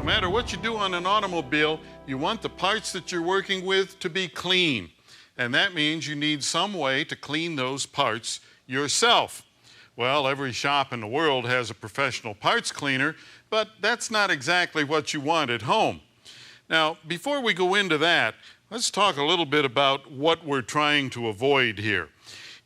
matter what you do on an automobile, you want the parts that you're working with to be clean. And that means you need some way to clean those parts yourself. Well, every shop in the world has a professional parts cleaner, but that's not exactly what you want at home. Now, before we go into that, let's talk a little bit about what we're trying to avoid here.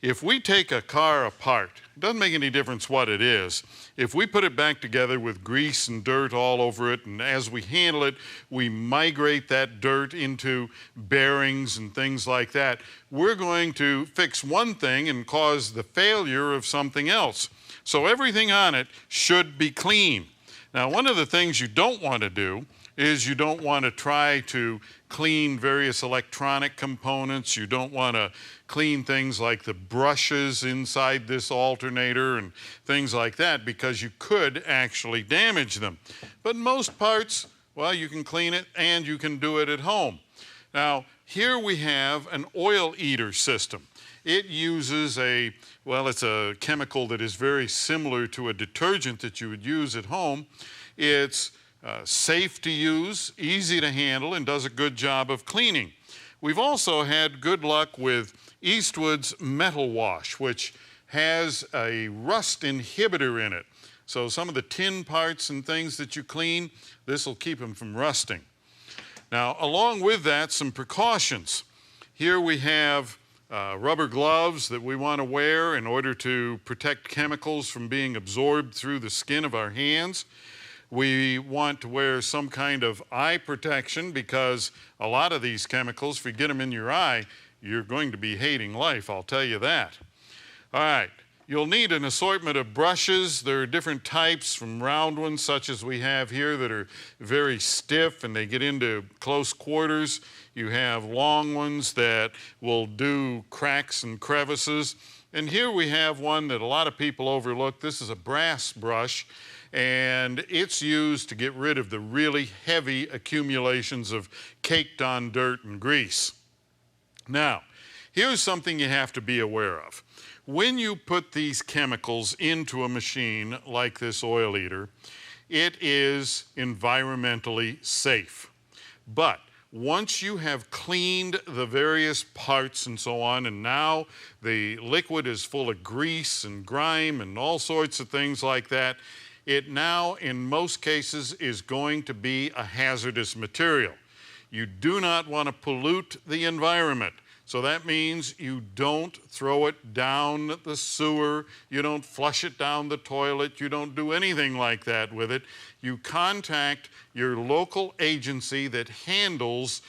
If we take a car apart, it doesn't make any difference what it is. If we put it back together with grease and dirt all over it, and as we handle it, we migrate that dirt into bearings and things like that, we're going to fix one thing and cause the failure of something else. So everything on it should be clean. Now, one of the things you don't want to do is you don't want to try to clean various electronic components. You don't want to clean things like the brushes inside this alternator and things like that, because you could actually damage them. But most parts, well, you can clean it and you can do it at home. Now, here we have an oil eater system. It uses it's a chemical that is very similar to a detergent that you would use at home. It's safe to use, easy to handle, and does a good job of cleaning. We've also had good luck with Eastwood's Metal Wash, which has a rust inhibitor in it. So some of the tin parts and things that you clean, this will keep them from rusting. Now, along with that, some precautions. Here we have rubber gloves that we want to wear in order to protect chemicals from being absorbed through the skin of our hands. We want to wear some kind of eye protection, because a lot of these chemicals, if you get them in your eye, you're going to be hating life, I'll tell you that. All right, you'll need an assortment of brushes. There are different types, from round ones such as we have here that are very stiff and they get into close quarters. You have long ones that will do cracks and crevices. And here we have one that a lot of people overlook. This is a brass brush, and it's used to get rid of the really heavy accumulations of caked on dirt and grease. Now, here's something you have to be aware of. When you put these chemicals into a machine like this oil eater, it is environmentally safe. But once you have cleaned the various parts and so on, and now the liquid is full of grease and grime and all sorts of things like that, it now, in most cases, is going to be a hazardous material. You do not want to pollute the environment. So that means you don't throw it down the sewer, you don't flush it down the toilet, you don't do anything like that with it. You contact your local agency that handles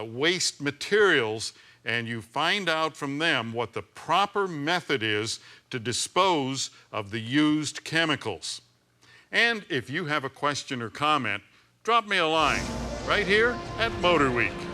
waste materials, and you find out from them what the proper method is to dispose of the used chemicals. And if you have a question or comment, drop me a line right here at MotorWeek.